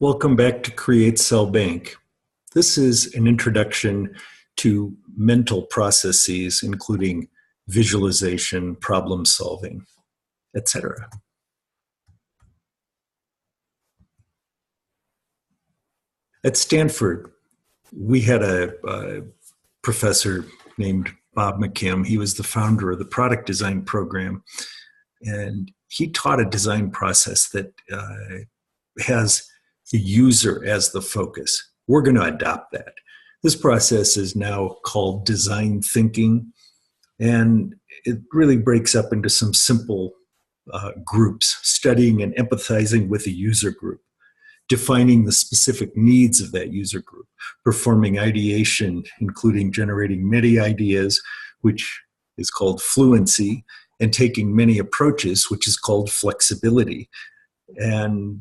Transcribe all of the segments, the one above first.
Welcome back to Create Cell Bank. This is an introduction to mental processes, including visualization, problem solving, etc. At Stanford, we had a professor named Bob McKim. He was the founder of the product design program, and he taught a design process that has the user as the focus. We're going to adopt that. This process is now called design thinking, and it really breaks up into some simple groups: studying and empathizing with a user group, defining the specific needs of that user group, performing ideation, including generating many ideas, which is called fluency, and taking many approaches, which is called flexibility, and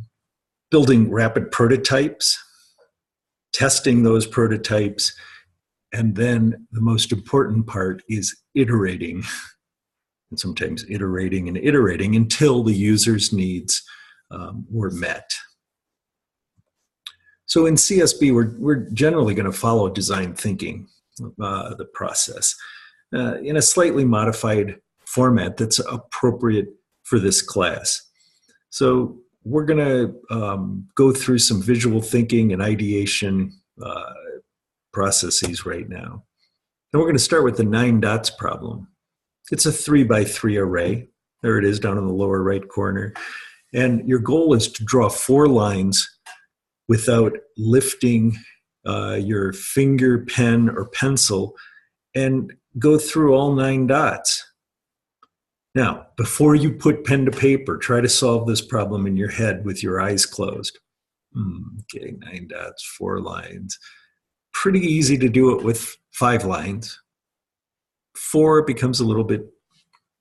building rapid prototypes, testing those prototypes, and then the most important part is iterating, and sometimes iterating and iterating until the user's needs were met. So in CSB, we're generally going to follow design thinking, the process, in a slightly modified format that's appropriate for this class. So we're going to go through some visual thinking and ideation processes right now. And we're going to start with the 9 dots problem. It's a 3x3 array. There it is down in the lower right corner. And your goal is to draw 4 lines without lifting your finger, pen, or pencil and go through all 9 dots. Now, before you put pen to paper, try to solve this problem in your head with your eyes closed. Okay, 9 dots, 4 lines. Pretty easy to do it with 5 lines. 4 becomes a little bit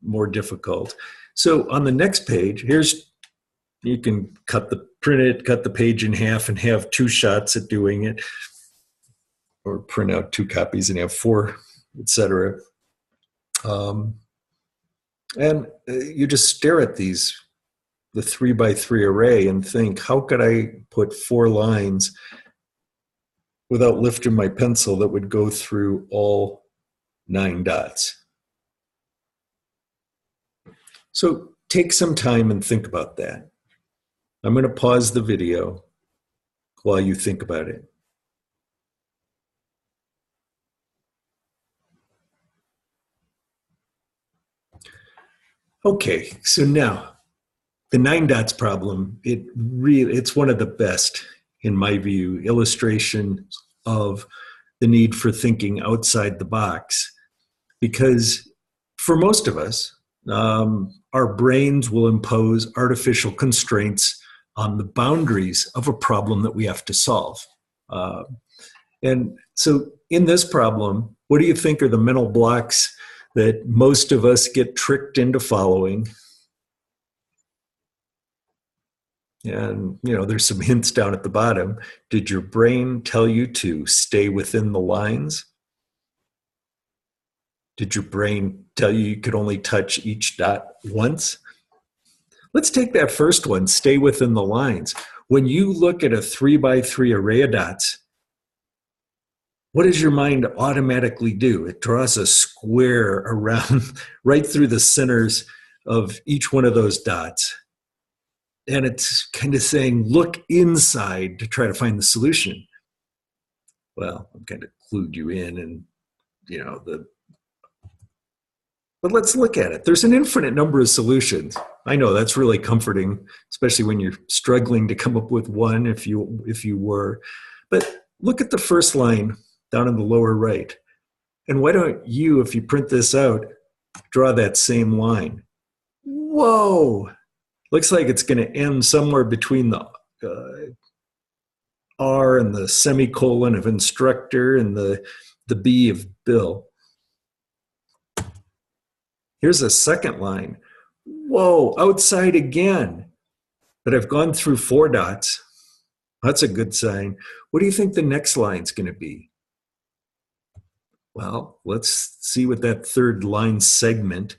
more difficult. So on the next page, you can cut the page in half and have 2 shots at doing it, or print out 2 copies and have 4, etc. And you just stare at the 3x3 array and think, how could I put 4 lines without lifting my pencil that would go through all 9 dots? So take some time and think about that. I'm going to pause the video while you think about it. Okay, so now the 9 dots problem, it's one of the best, in my view, illustrations of the need for thinking outside the box. Because for most of us, our brains will impose artificial constraints on the boundaries of a problem that we have to solve. And so in this problem, what do you think are the mental blocks that most of us get tricked into following? And, there's some hints down at the bottom. Did your brain tell you to stay within the lines? Did your brain tell you could only touch each dot once? Let's take that first one, stay within the lines. When you look at a 3x3 array of dots, what does your mind automatically do? It draws a square around right through the centers of each one of those dots. And it's kind of saying, look inside to try to find the solution. Well, I've kind of clued you in, and but let's look at it. There's an infinite number of solutions. I know that's really comforting, especially when you're struggling to come up with one, if you were. But look at the first line down in the lower right. And why don't you, if you print this out, draw that same line? Whoa! Looks like it's going to end somewhere between the R and the semicolon of instructor and the B of Bill. Here's a second line. Whoa, outside again. But I've gone through 4 dots. That's a good sign. What do you think the next line's going to be? Well, let's see what that third line segment.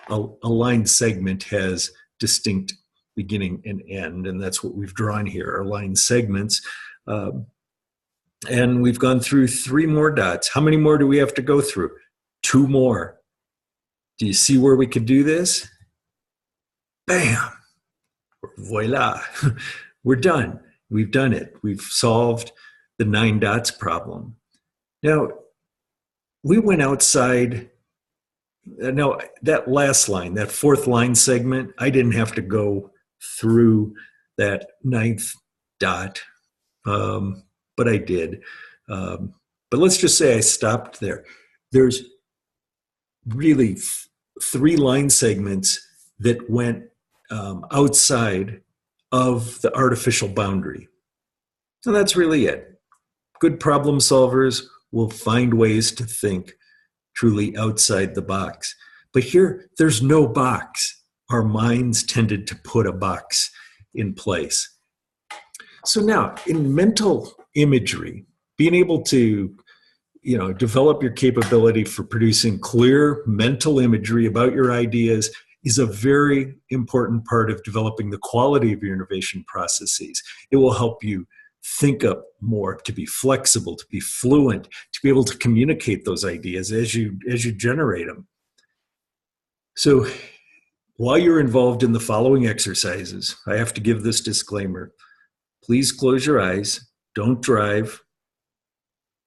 A line segment has distinct beginning and end, and that's what we've drawn here, our line segments. And we've gone through 3 more dots. How many more do we have to go through? 2 more. Do you see where we could do this? Bam! Voila! We're done. We've done it. We've solved the 9 dots problem. Now, we went outside. Now, that last line, that 4th line segment, I didn't have to go through that 9th dot, but I did. But let's just say I stopped there. There's really 3 line segments that went outside of the artificial boundary. And that's really it. Good problem solvers will find ways to think truly outside the box. But here, there's no box. Our minds tended to put a box in place. So now, in mental imagery, being able to develop your capability for producing clear mental imagery about your ideas is a very important part of developing the quality of your innovation processes. It will help you think up more, to be flexible, to be fluent, to be able to communicate those ideas as you generate them. So while you're involved in the following exercises, I have to give this disclaimer. Please close your eyes. Don't drive.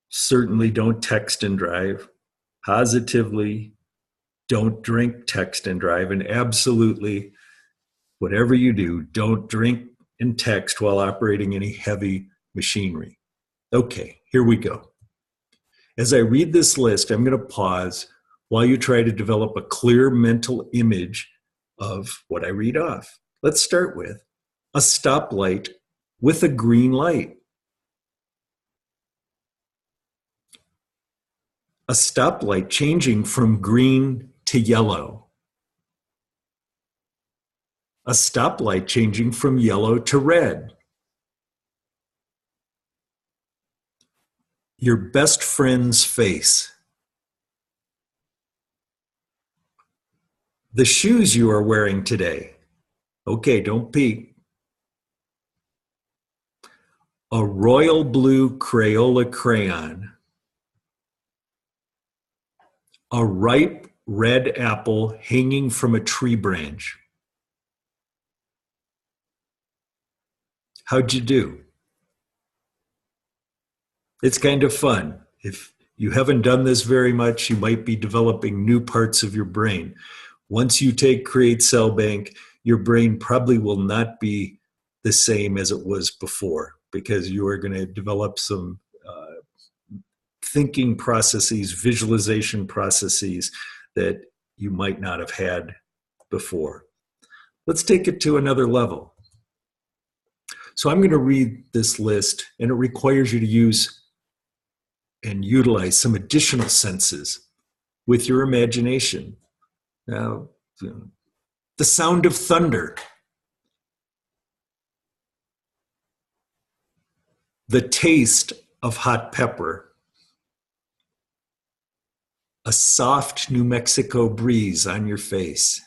Certainly don't text and drive. Positively, don't drink, text, and drive. And absolutely, whatever you do, don't drink and text while operating any heavy machinery. Okay, here we go. As I read this list, I'm going to pause while you try to develop a clear mental image of what I read off. Let's start with a stoplight with a green light. A stoplight changing from green to yellow. A stoplight changing from yellow to red. Your best friend's face. The shoes you are wearing today. Okay, don't peek. A royal blue Crayola crayon. A ripe red apple hanging from a tree branch. How'd you do? It's kind of fun. If you haven't done this very much, you might be developing new parts of your brain. Once you take Create Cell Bank, your brain probably will not be the same as it was before, because you are going to develop some thinking processes, visualization processes that you might not have had before. Let's take it to another level. So I'm going to read this list, and it requires you to use and utilize some additional senses with your imagination. Now, the sound of thunder, the taste of hot pepper, a soft New Mexico breeze on your face,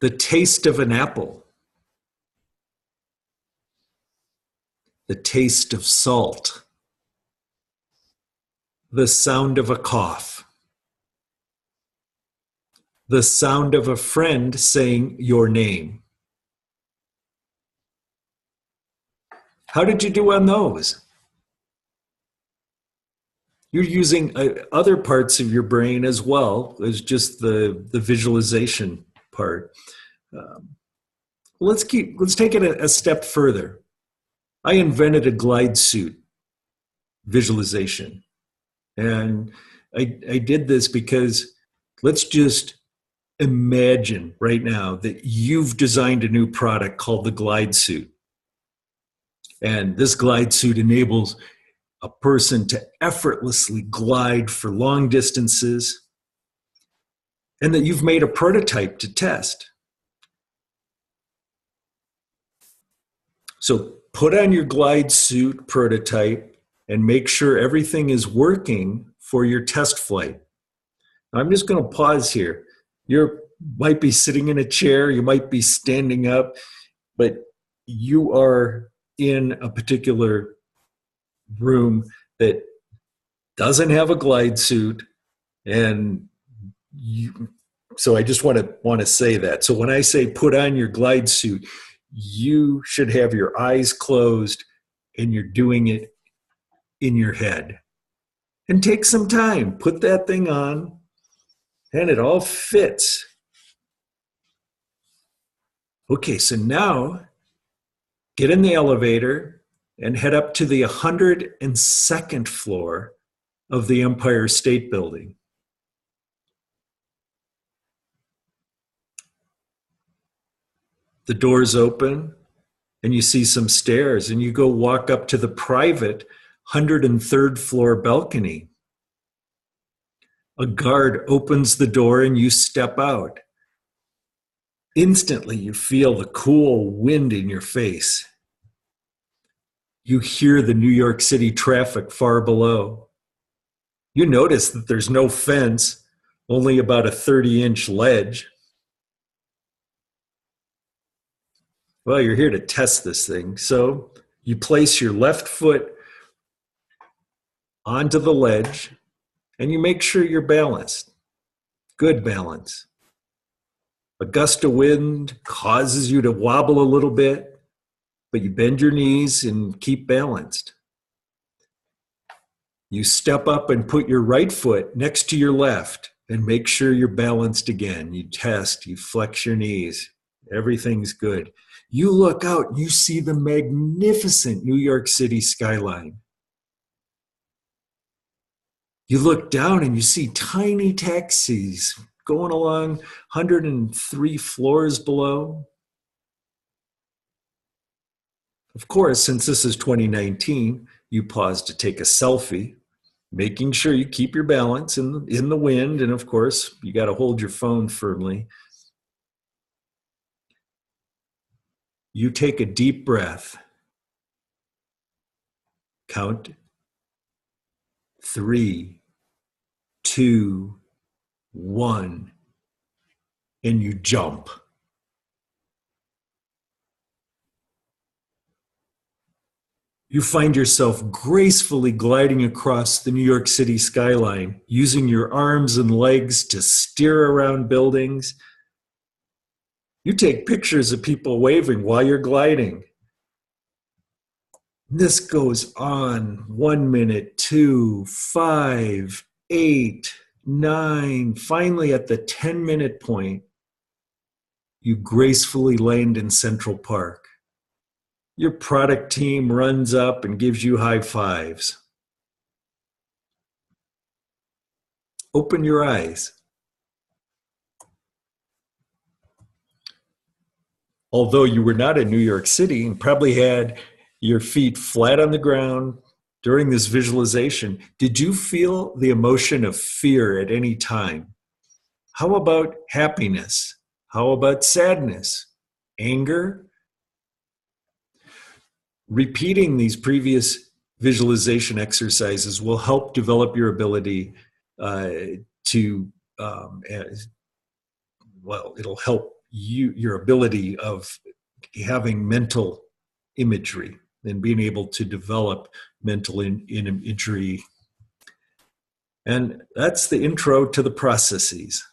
the taste of an apple, the taste of salt, the sound of a cough, the sound of a friend saying your name. How did you do on those? You're using other parts of your brain as well as just the visualization part. Let's take it a step further. I invented a GlideSuit visualization. And I did this because let's just imagine right now that you've designed a new product called the GlideSuit. And this GlideSuit enables a person to effortlessly glide for long distances, and that you've made a prototype to test. So put on your GlideSuit prototype and make sure everything is working for your test flight. Now, I'm just going to pause here. Your might be sitting in a chair, you might be standing up, but you are in a particular room that doesn't have a glide suit, and you, so I just want to say that. So when I say put on your glide suit, you should have your eyes closed and you're doing it in your head. And take some time, put that thing on, and it all fits. Okay, so now get in the elevator and head up to the 102nd floor of the Empire State Building. The doors open and you see some stairs, and you go walk up to the private 103rd floor balcony. A guard opens the door and you step out. Instantly, you feel the cool wind in your face. You hear the New York City traffic far below. You notice that there's no fence, only about a 30-inch ledge. Well, you're here to test this thing. So you place your left foot onto the ledge and you make sure you're balanced. Good balance. A gust of wind causes you to wobble a little bit, but you bend your knees and keep balanced. You step up and put your right foot next to your left and make sure you're balanced again. You test, you flex your knees. Everything's good. You look out and you see the magnificent New York City skyline. You look down and you see tiny taxis going along 103 floors below. Of course, since this is 2019, you pause to take a selfie, making sure you keep your balance in the wind. And of course, you got to hold your phone firmly. You take a deep breath. Count 3, 2, 1, and you jump. You find yourself gracefully gliding across the New York City skyline, using your arms and legs to steer around buildings. You take pictures of people waving while you're gliding. This goes on 1 minute, 2, 5, 8, 9. Finally, at the 10-minute point, you gracefully land in Central Park. Your product team runs up and gives you high fives. Open your eyes. Although you were not in New York City and probably had your feet flat on the ground during this visualization, did you feel the emotion of fear at any time? How about happiness? How about sadness? Anger? Repeating these previous visualization exercises will help develop your ability it'll help your ability of having mental imagery and being able to develop mental imagery. And that's the intro to the processes.